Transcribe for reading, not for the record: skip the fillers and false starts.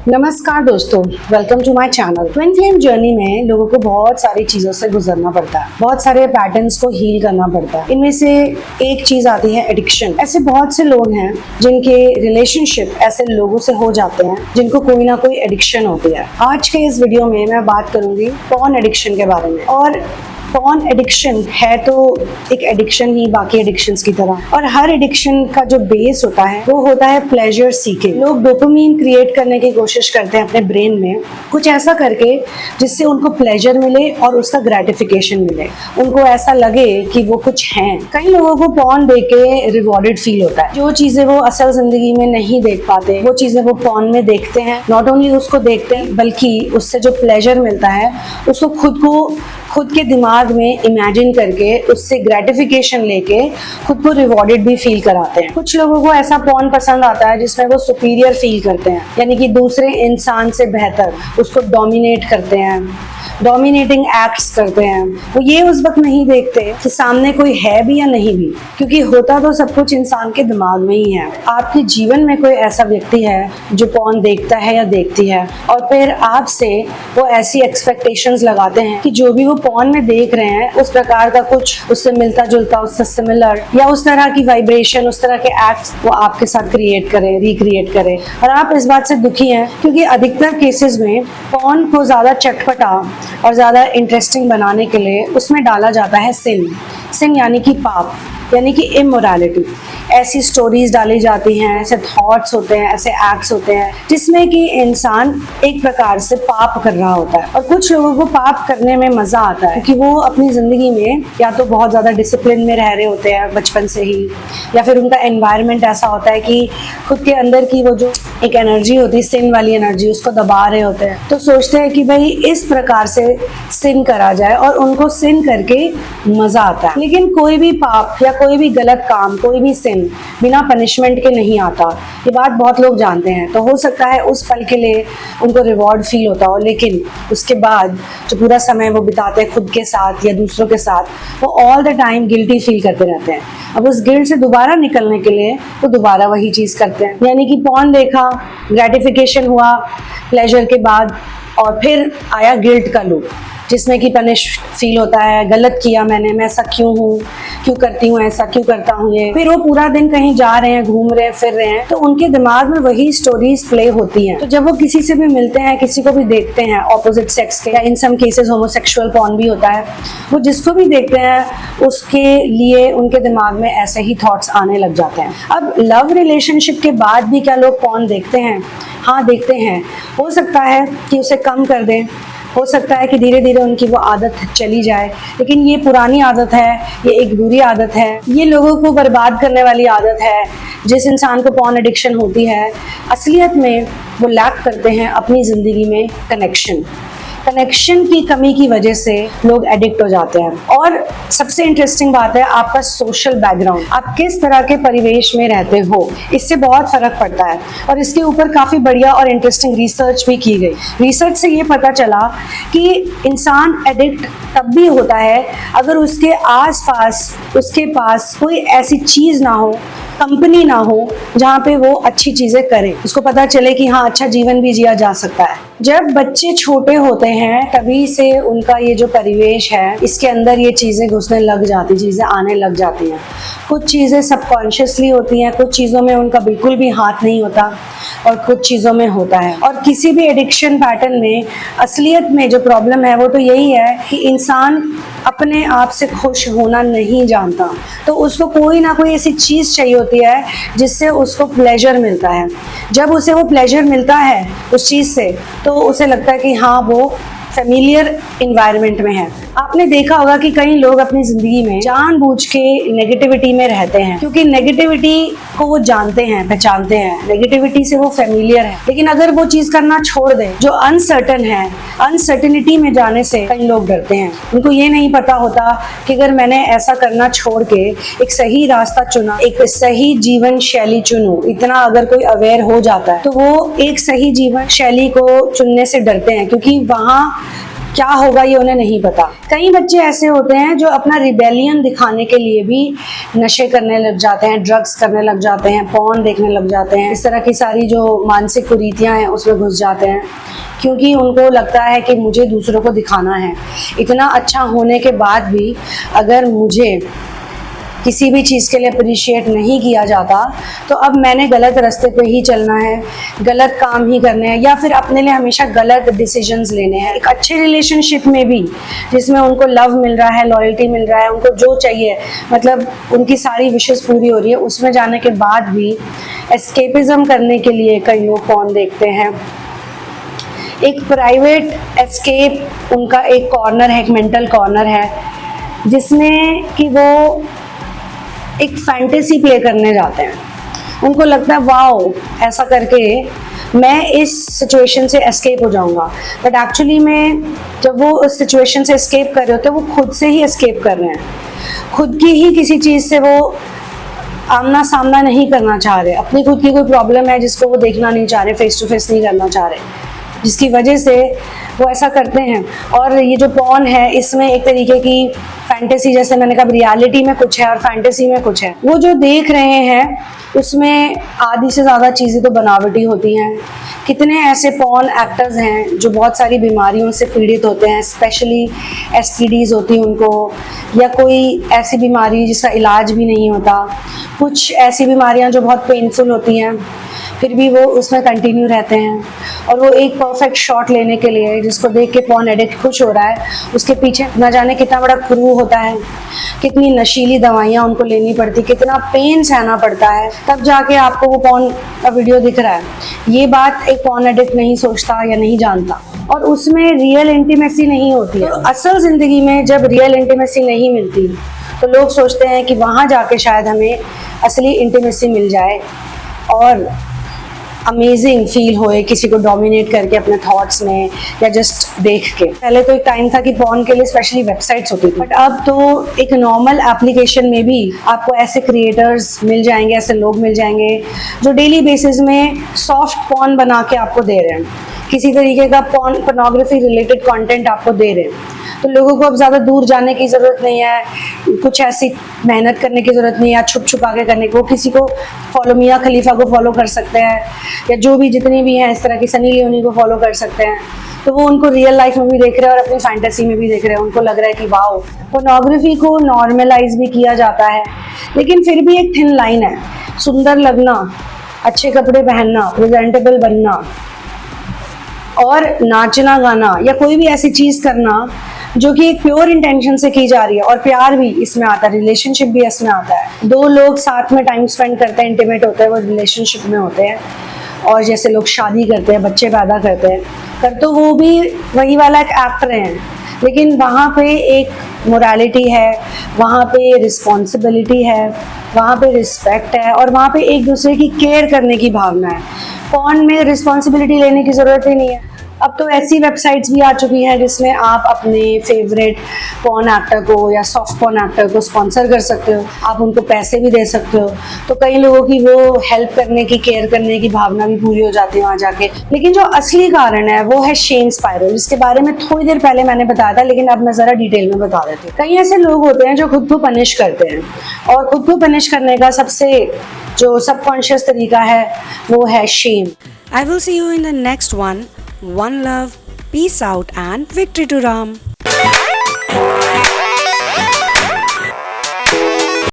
नमस्कार दोस्तों, welcome to my channel. Twin flame journey में लोगों को बहुत सारी चीज़ों से गुजरना पड़ता है, बहुत सारे पैटर्न्स को हील करना पड़ता है। इनमें से एक चीज़ आती है एडिक्शन। ऐसे बहुत से लोग हैं जिनके रिलेशनशिप ऐसे लोगों से हो जाते हैं जिनको कोई ना कोई एडिक्शन होती है। आज के इस वीडियो में मैं बात करूंगी पॉर्न एडिक्शन के बारे में। और पॉर्न एडिक्शन है तो एक एडिक्शन ही बाकी एडिक्शंस की तरह, और हर एडिक्शन का जो बेस होता है वो होता है प्लेजर सीकिंग। लोग डोपामिन क्रिएट करने की कोशिश करते हैं अपने ब्रेन में, कुछ ऐसा करके जिससे उनको प्लेजर मिले और उसका ग्रेटिफिकेशन मिले, उनको ऐसा लगे कि वो कुछ हैं। कई लोगों को पॉर्न देख के रिवॉर्डेड फील होता है। जो चीजें वो असल जिंदगी में नहीं देख पाते वो चीजें वो पॉर्न में देखते हैं। नॉट ओनली उसको देखते हैं बल्कि उससे जो प्लेजर मिलता है उसको खुद के दिमाग में इमेजिन करके उससे ग्रेटिफिकेशन लेके खुद को रिवॉर्डेड भी फील कराते हैं। कुछ लोगों को ऐसा पॉर्न पसंद आता है जिसमें वो सुपीरियर फील करते हैं, यानी कि दूसरे इंसान से बेहतर उसको डोमिनेट करते हैं, डोमिनेटिंग एक्ट्स करते हैं। वो ये उस वक्त नहीं देखते कि सामने कोई है भी या नहीं भी, क्योंकि होता तो सब कुछ इंसान के दिमाग में ही है। आपके जीवन में कोई ऐसा व्यक्ति है जो पॉर्न देखता है या देखती है और फिर आपसे वो ऐसी एक्सपेक्टेशंस लगाते हैं कि जो भी वो पॉर्न में देख रहे हैं उस प्रकार का कुछ उससे मिलता जुलता, उससे सिमिलर या उस तरह की वाइब्रेशन, उस तरह के एक्ट्स वो आपके साथ क्रिएट करे, रिक्रिएट करे। और आप इस बात से दुखी हैं क्योंकि अधिकतर केसेस में पॉर्न को ज्यादा चटपटा और ज़्यादा इंटरेस्टिंग बनाने के लिए उसमें डाला जाता है सिन यानी कि पाप, यानी कि इमोरालिटी। ऐसी स्टोरीज डाली जाती हैं, ऐसे थॉट्स होते हैं, ऐसे एक्ट्स होते हैं जिसमें कि इंसान एक प्रकार से पाप कर रहा होता है। और कुछ लोगों को पाप करने में मज़ा आता है क्योंकि वो अपनी ज़िंदगी में या तो बहुत ज़्यादा डिसिप्लिन में रह रहे होते हैं बचपन से ही, या फिर उनका एनवायरनमेंट ऐसा होता है कि खुद के अंदर की वो जो एक एनर्जी होती है, सिन वाली एनर्जी, उसको दबा रहे होते हैं। तो सोचते हैं कि भाई इस प्रकार से सिन करा जाए और उनको सिन करके मज़ा आता है। लेकिन कोई भी पाप या कोई भी गलत काम, कोई भी सिन बिना पनिशमेंट के नहीं आता। ये बात बहुत लोग जानते हैं। तो हो सकता है उस पल के लिए उनको रिवॉर्ड फील होता हो, लेकिन उसके बाद जो पूरा समय वो बिताते हैं खुद के साथ या दूसरों के साथ, वो all the time guilty feel करते रहते हैं। अब उस गिल्ट से दोबारा निकलने के लिए वो दोबारा वही चीज़ करते हैं, यानी कि पॉर्न देखा, ग्रेटिफिकेशन हुआ प्लेजर के बाद, और फिर आया गिल्ट का लूप जिसमें कि पनिश फील होता है, गलत किया मैंने, मैं ऐसा क्यों हूँ, क्यों करती हूँ ऐसा, क्यों करता हूँ ये। फिर वो पूरा दिन कहीं जा रहे हैं, घूम रहे हैं, फिर रहे हैं, तो उनके दिमाग में वही स्टोरीज प्ले होती हैं। तो जब वो किसी से भी मिलते हैं, किसी को भी देखते हैं ऑपोजिट सेक्स के, या इन सम केसेस होमोसेक्सुअल पॉर्न भी होता है, वो जिसको भी देखते हैं उसके लिए उनके दिमाग में ऐसे ही थॉट्स आने लग जाते हैं। अब लव रिलेशनशिप के बाद भी क्या लोग पॉर्न देखते हैं? हाँ, देखते हैं। हो सकता है कि उसे कम कर दें, हो सकता है कि धीरे धीरे उनकी वो आदत चली जाए, लेकिन ये पुरानी आदत है, ये एक बुरी आदत है, ये लोगों को बर्बाद करने वाली आदत है। जिस इंसान को पॉर्न एडिक्शन होती है असलियत में वो लैक करते हैं अपनी ज़िंदगी में कनेक्शन की कमी की वजह से लोग एडिक्ट हो जाते हैं। और सबसे इंटरेस्टिंग बात है आपका सोशल बैकग्राउंड, आप किस तरह के परिवेश में रहते हो, इससे बहुत फर्क पड़ता है। और इसके ऊपर काफ़ी बढ़िया और इंटरेस्टिंग रिसर्च भी की गई। रिसर्च से ये पता चला कि इंसान एडिक्ट तब भी होता है अगर उसके आसपास उसके पास कोई ऐसी चीज़ ना हो, कंपनी ना हो जहाँ पे वो अच्छी चीज़ें करे, उसको पता चले कि हाँ अच्छा जीवन भी जिया जा सकता है। जब बच्चे छोटे होते हैं तभी से उनका ये जो परिवेश है इसके अंदर ये चीज़ें घुसने लग जाती, चीज़ें आने लग जाती हैं। कुछ चीज़ें सबकॉन्शियसली होती हैं, कुछ चीज़ों में उनका बिल्कुल भी हाथ नहीं होता और कुछ चीज़ों में होता है। और किसी भी एडिक्शन पैटर्न में असलियत में जो प्रॉब्लम है वो तो यही है कि इंसान अपने आप से खुश होना नहीं जानता, तो उसको कोई ना कोई ऐसी चीज़ चाहिए होती है जिससे उसको प्लेजर मिलता है। जब उसे वो प्लेजर मिलता है उस चीज़ से तो उसे लगता है कि हाँ वो फेमिलियर इन्वायरमेंट में है। आपने देखा होगा कि कई लोग अपनी जिंदगी में जानबूझ के नेगेटिविटी में रहते हैं क्योंकि नेगेटिविटी को वो जानते हैं, पहचानते हैं, नेगेटिविटी से वो फेमिलियर है। लेकिन अगर वो चीज करना छोड़ दें जो अनसर्टन है, अनसर्टिनिटी में जाने से कई लोग डरते हैं। उनको ये नहीं पता होता कि अगर मैंने ऐसा करना छोड़ के एक सही रास्ता चुना, एक सही जीवन शैली चुनूं, इतना अगर कोई अवेयर हो जाता है तो वो एक सही जीवन शैली को चुनने से डरते हैं क्योंकि वहाँ क्या होगा ये उन्हें नहीं पता। कई बच्चे ऐसे होते हैं जो अपना रिबेलियन दिखाने के लिए भी नशे करने लग जाते हैं, ड्रग्स करने लग जाते हैं, पॉर्न देखने लग जाते हैं, इस तरह की सारी जो मानसिक कुरीतियां हैं उसमें घुस जाते हैं, क्योंकि उनको लगता है कि मुझे दूसरों को दिखाना है। इतना अच्छा होने के बाद भी अगर मुझे किसी भी चीज़ के लिए अप्रिशिएट नहीं किया जाता तो अब मैंने गलत रास्ते पे ही चलना है, गलत काम ही करने हैं, या फिर अपने लिए हमेशा गलत डिसीजंस लेने हैं। एक अच्छे रिलेशनशिप में भी जिसमें उनको लव मिल रहा है, लॉयल्टी मिल रहा है, उनको जो चाहिए, मतलब उनकी सारी विशेस पूरी हो रही है, उसमें जाने के बाद भी एस्केपिज्म करने के लिए कई लोग फोन देखते हैं। एक प्राइवेट एस्केप उनका एक कॉर्नर है, एक मेंटल कॉर्नर है, जिसमें कि वो एक फैंटेसी प्ले करने जाते हैं। उनको लगता है वाओ, ऐसा करके मैं इस सिचुएशन से एस्केप हो जाऊंगा, बट एक्चुअली में जब वो उस सिचुएशन से एस्केप कर रहे होते हैं वो खुद से ही एस्केप कर रहे हैं, खुद की ही किसी चीज़ से वो आमना सामना नहीं करना चाह रहे, अपनी खुद की कोई प्रॉब्लम है जिसको वो देखना नहीं चाह रहे, फेस टू फेस नहीं करना चाह रहे, जिसकी वजह से वो ऐसा करते हैं। और ये जो पॉर्न है इसमें एक तरीके की फैंटेसी, जैसे मैंने कहा रियलिटी में कुछ है और फैंटेसी में कुछ है। वो जो देख रहे हैं उसमें आधी से ज़्यादा चीज़ें तो बनावटी होती हैं। कितने ऐसे पॉर्न एक्टर्स हैं जो बहुत सारी बीमारियों से पीड़ित होते हैं, स्पेशली STDs होती हैं उनको, या कोई ऐसी बीमारी जिसका इलाज भी नहीं होता, कुछ ऐसी बीमारियां जो बहुत पेनफुल होती हैं, फिर भी वो उसमें कंटिन्यू रहते हैं। और वो एक परफेक्ट शॉट लेने के लिए, जिसको देख के पॉर्न एडिक्ट खुश हो रहा है, उसके पीछे न जाने कितना बड़ा क्रू होता है, कितनी नशीली दवाइयाँ उनको लेनी पड़ती, कितना पेन सहना पड़ता है, तब जाके आपको वो पॉर्न का वीडियो दिख रहा है। ये बात एक पॉर्न एडिक्ट नहीं सोचता या नहीं जानता, और उसमें रियल इंटीमेसी नहीं होती है। तो असल ज़िंदगी में जब रियल इंटीमेसी नहीं मिलती तो लोग सोचते हैं कि वहाँ जाके शायद हमें असली इंटीमेसी मिल जाए और अमेजिंग फील होए किसी को डोमिनेट करके अपने थॉट्स में, या जस्ट देख के। पहले तो एक टाइम था कि पॉर्न के लिए स्पेशली वेबसाइट्स होती थी, बट अब तो एक नॉर्मल एप्लीकेशन में भी आपको ऐसे क्रिएटर्स मिल जाएंगे, ऐसे लोग मिल जाएंगे जो डेली बेसिस में सॉफ्ट पॉर्न बना के आपको दे रहे हैं, किसी तरीके का पोर्नोग्राफी रिलेटेड कंटेंट आपको दे रहे हैं। तो लोगों को अब ज़्यादा दूर जाने की ज़रूरत नहीं है, कुछ ऐसी मेहनत करने की ज़रूरत नहीं है, छुप छुपा के करने को। किसी को फॉलो, मियाँ खलीफा को फॉलो कर सकते हैं, या जो भी जितनी भी हैं इस तरह की, सनी लियोनी को फॉलो कर सकते हैं। तो वो उनको रियल लाइफ में भी देख रहे हैं और अपनी फैंटेसी में भी देख रहे हैं। उनको लग रहा है कि वाओ, पोर्नोग्राफी को नॉर्मलाइज भी किया जाता है, लेकिन फिर भी एक थिन लाइन है। सुंदर लगना, अच्छे कपड़े पहनना, प्रेजेंटेबल बनना, और नाचना गाना या कोई भी ऐसी चीज़ करना जो कि एक प्योर इंटेंशन से की जा रही है, और प्यार भी इसमें आता है, रिलेशनशिप भी इसमें आता है। दो लोग साथ में टाइम स्पेंड करते हैं, इंटीमेट होते हैं, वो रिलेशनशिप में होते हैं। और जैसे लोग शादी करते हैं, बच्चे पैदा करते हैं, कर तो वो भी वही वाला एक एक्टर हैं, लेकिन वहाँ पे एक मोरालिटी है, वहाँ पे रिस्पॉन्सिबिलिटी है, वहाँ पे रिस्पेक्ट है, और वहाँ पे एक दूसरे की केयर करने की भावना है। पॉर्न में रिस्पॉन्सिबिलिटी लेने की ज़रूरत ही नहीं है। अब तो ऐसी वेबसाइट्स भी आ चुकी हैं जिसमें आप अपने फेवरेट पॉर्न एक्टर को या सॉफ्ट पॉर्न एक्टर को स्पॉन्सर कर सकते हो, आप उनको पैसे भी दे सकते हो। तो कई लोगों की वो हेल्प करने की, केयर करने की भावना भी पूरी हो जाती है वहाँ जाके। लेकिन जो असली कारण है वो है शेम स्पाइरल, जिसके बारे में थोड़ी देर पहले मैंने बताया था, लेकिन अब मैं ज़रा डिटेल में बता देती हूँ। कई ऐसे लोग होते हैं जो खुद को पनिश करते हैं, और खुद को पनिश करने का सबसे जो सबकॉन्शियस तरीका है वो है Shem. I will see you in the next one. One love, peace out, and victory to Ram.